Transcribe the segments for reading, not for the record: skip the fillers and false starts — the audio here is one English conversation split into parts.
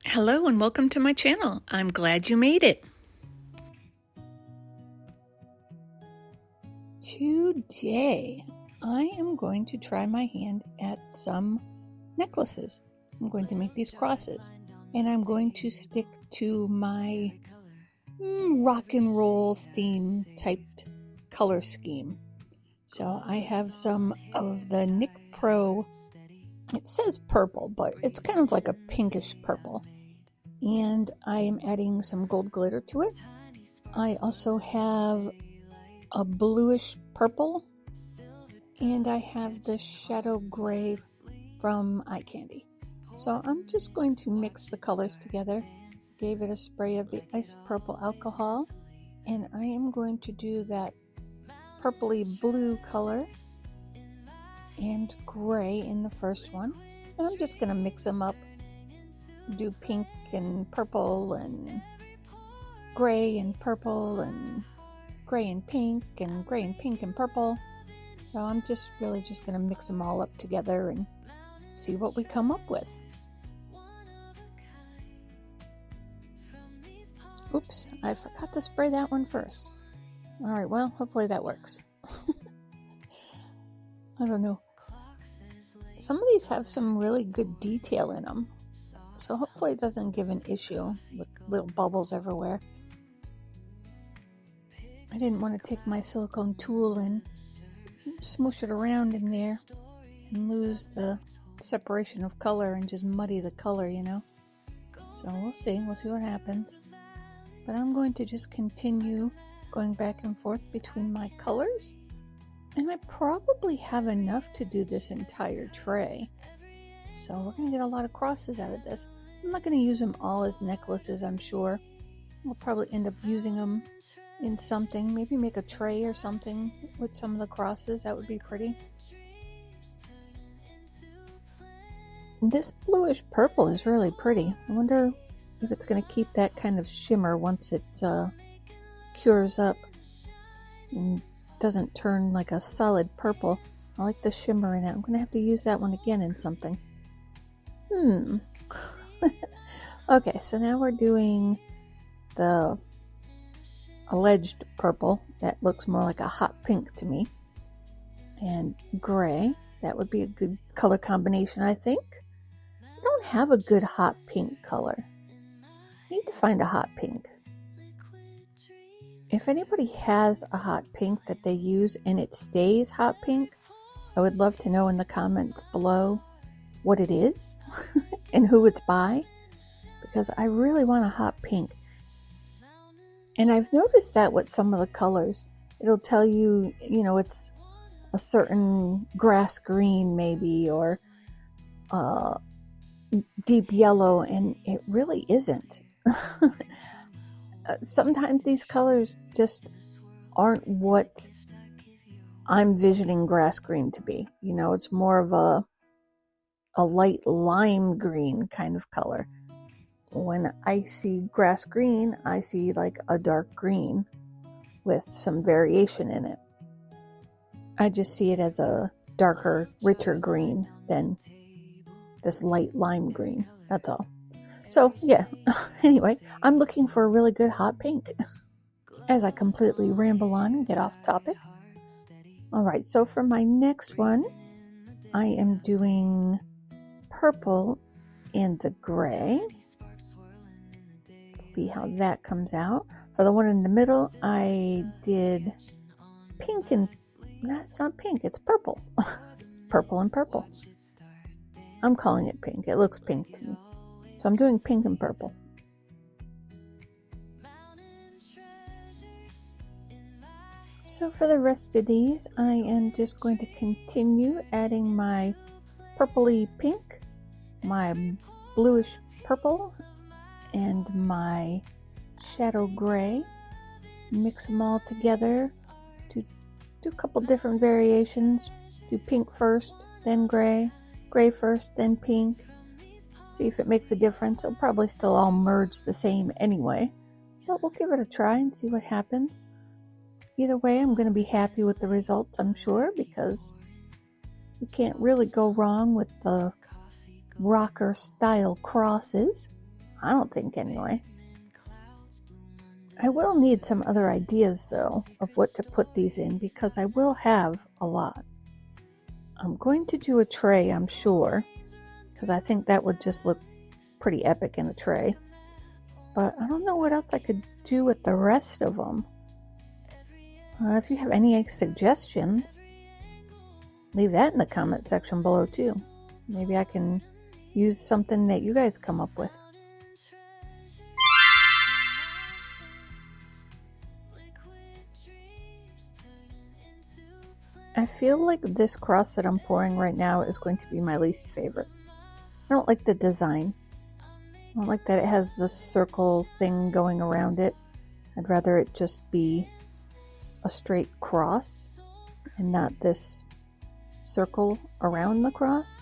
Hello and welcome to my channel. I'm glad you made it. Today, I am going to try my hand at some necklaces. I'm going to make these crosses, and I'm going to stick to my rock and roll theme typed color scheme. So I have some of the NYX Pro, it says purple, but it's kind of like a pinkish purple. And I am adding some gold glitter to it. I also have a bluish purple, and I have the shadow gray from Eye Candy. So I'm just going to mix the colors together. Gave it a spray of the isopropyl alcohol, and I am going to do that purpley blue color and gray in the first one, and I'm just going to mix them up, do pink and purple and gray and purple and gray and pink and gray and pink and purple. So I'm just really just going to mix them all up together and see what we come up with. Oops, I forgot to spray that one first. Alright, well, hopefully that works. I don't know. Some of these have some really good detail in them, so hopefully it doesn't give an issue with little bubbles everywhere. I didn't want to take my silicone tool and smoosh it around in there and lose the separation of color and just muddy the color, you know. So we'll see what happens. But I'm going to just continue going back and forth between my colors. And I probably have enough to do this entire tray. So we're going to get a lot of crosses out of this. I'm not going to use them all as necklaces, I'm sure. I'll probably end up using them in something. Maybe make a tray or something with some of the crosses. That would be pretty. This bluish purple is really pretty. I wonder if it's going to keep that kind of shimmer once it cures up and doesn't turn like a solid purple. I like the shimmer in it. I'm going to have to use that one again in something. Okay, so now we're doing the alleged purple. That looks more like a hot pink to me. And gray. That would be a good color combination, I think. I don't have a good hot pink color. I need to find a hot pink. If anybody has a hot pink that they use and it stays hot pink, I would love to know in the comments below what it is and who it's by, because I really want a hot pink. And I've noticed that with some of the colors, it'll tell you, you know, it's a certain grass green maybe, or deep yellow, and it really isn't. Sometimes these colors just aren't what I'm visioning grass green to be. You know, it's more of a light lime green kind of color. When I see grass green, I see like a dark green with some variation in it. I just see it as a darker, richer green than this light lime green. That's all. So yeah, anyway, I'm looking for a really good hot pink as I completely ramble on and get off topic. Alright, so for my next one, I am doing purple and the gray. See how that comes out. For the one in the middle, I did pink and... That's not pink, it's purple. It's purple and purple. I'm calling it pink. It looks pink to me. So I'm doing pink and purple. So for the rest of these, I am just going to continue adding my purpley pink, my bluish purple, and my shadow gray. Mix them all together to do a couple different variations. Do pink first, then gray, gray first, then pink. See if it makes a difference. It'll probably still all merge the same anyway, but we'll give it a try and see what happens. Either way, I'm going to be happy with the results, I'm sure, because you can't really go wrong with the rocker style crosses. I don't think anyway. I will need some other ideas though of what to put these in because I will have a lot. I'm going to do a tray, I'm sure, because I think that would just look pretty epic in a tray. But I don't know what else I could do with the rest of them. If you have any suggestions, leave that in the comment section below too. Maybe I can use something that you guys come up with. I feel like this cross that I'm pouring right now is going to be my least favorite. I don't like the design. I don't like that it has this circle thing going around it. I'd rather it just be a straight cross and not this circle around the cross.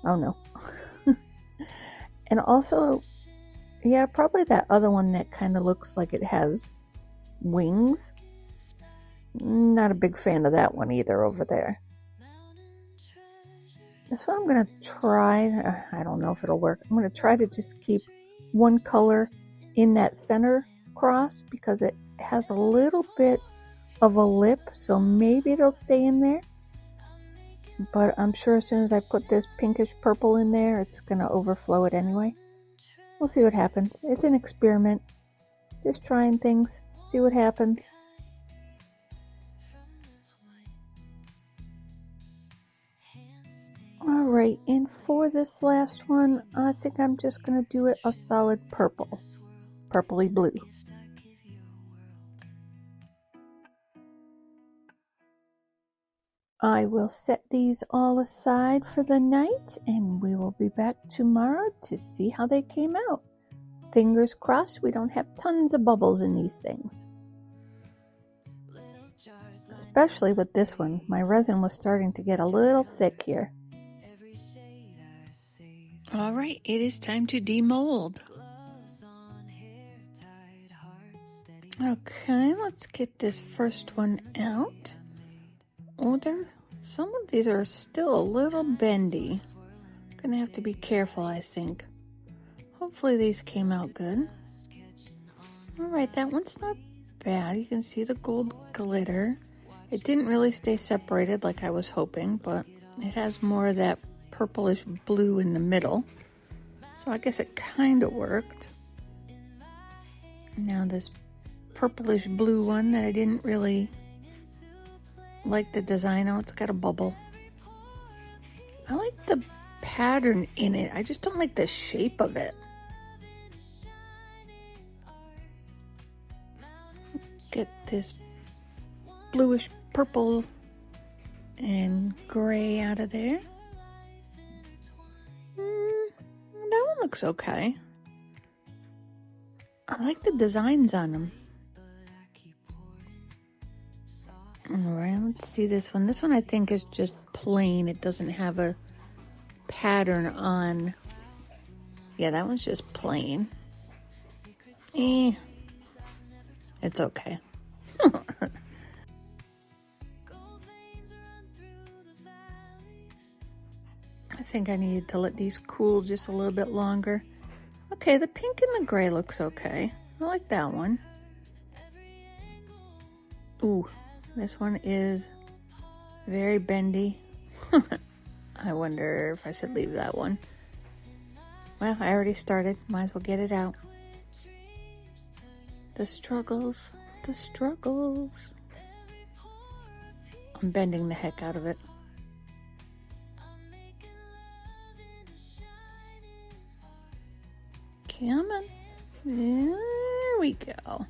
Oh no. And also, yeah, probably that other one that kind of looks like it has wings. Not a big fan of that one either over there. This one I'm going to try. I don't know if it'll work. I'm going to try to just keep one color in that center cross because it has a little bit of a lip, so maybe it'll stay in there. But I'm sure as soon as I put this pinkish purple in there, it's going to overflow it anyway. We'll see what happens. It's an experiment. Just trying things. See what happens. Alright, and for this last one, I think I'm just going to do it a solid purple. Purpley blue. I will set these all aside for the night, and we will be back tomorrow to see how they came out. Fingers crossed we don't have tons of bubbles in these things. Especially with this one. My resin was starting to get a little thick here. Alright, it is time to demold. Okay, let's get this first one out. Oh, some of these are still a little bendy. Gonna have to be careful, I think. Hopefully these came out good. Alright, that one's not bad. You can see the gold glitter. It didn't really stay separated like I was hoping, but it has more of that purplish blue in the middle. So I guess it kind of worked. Now this purplish blue one that I didn't really like the design. Oh, it's got a bubble. I like the pattern in it. I just don't like the shape of it. Get this bluish purple and gray out of there. That one looks okay. I like the designs on them. Alright, let's see this one. This one I think is just plain. It doesn't have a pattern on. Yeah, that one's just plain. It's okay. I think I needed to let these cool just a little bit longer. Okay, the pink and the gray looks okay. I like that one. Ooh, this one is very bendy. I wonder if I should leave that one. Well, I already started. Might as well get it out. The struggles, the struggles. I'm bending the heck out of it. Come on. There we go.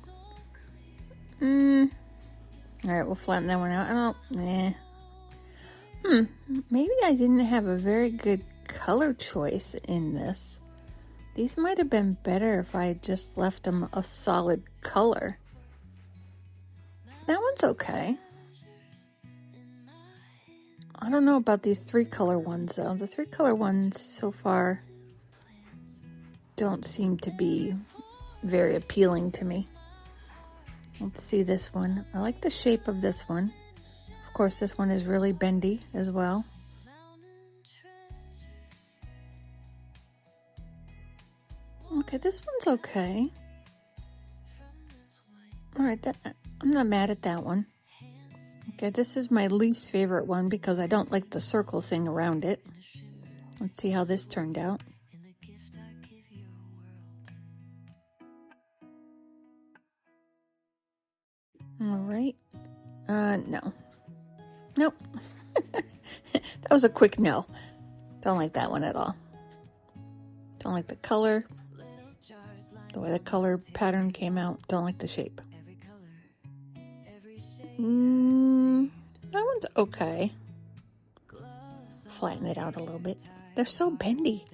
Alright, we'll flatten that one out. Maybe I didn't have a very good color choice in this. These might have been better if I had just left them a solid color. That one's okay. I don't know about these 3-color ones though. The 3-color ones so far don't seem to be very appealing to me. Let's see this one. I like the shape of this one. Of course, this one is really bendy as well. Okay, this one's okay. All right, I'm not mad at that one. Okay, this is my least favorite one because I don't like the circle thing around it. Let's see how this turned out. All right. No. Nope. That was a quick no. Don't like that one at all. Don't like the color. The way the color pattern came out. Don't like the shape. That one's okay. Flatten it out a little bit. They're so bendy.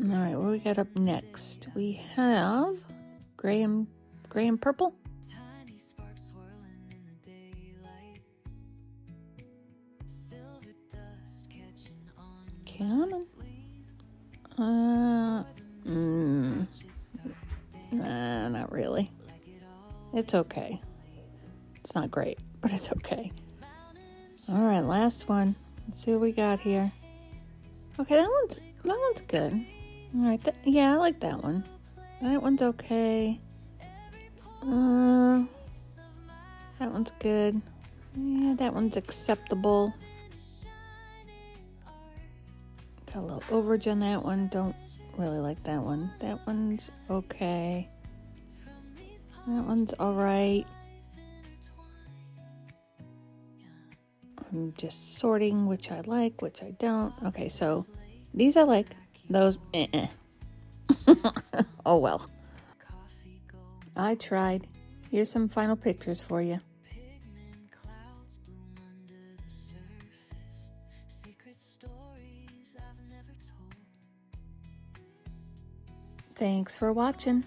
All right, what we got up next? We have gray and purple. Come on. Nah, not really. It's okay. It's not great, but it's okay. All right, last one. Let's see what we got here. Okay, that one's good. All right, yeah, I like that one. That one's okay. That one's good. Yeah, that one's acceptable. Got a little overage on that one. Don't really like that one. That one's okay. That one's all right. I'm just sorting which I like, which I don't. Okay, so these I like. Those, Oh well. I tried. Here's some final pictures for you. Thanks for watching.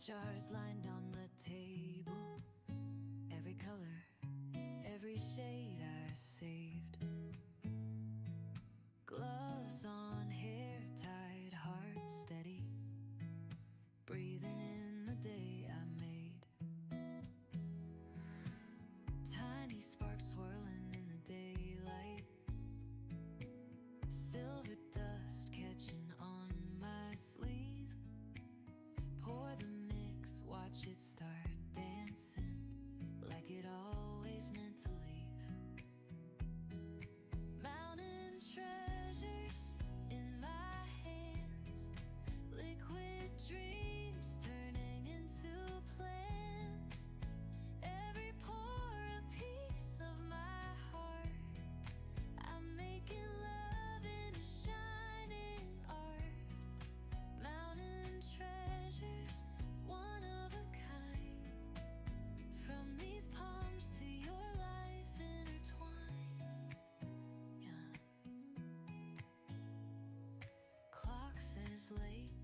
Jars lined on the table, every color, every shade I saved. Gloves on, hair tied, heart steady, breathing in the day I made. Tiny sparks swirling in the daylight, silver dust catching on my sleeve. Pour the watch it start dancing like it always meant to leave. this late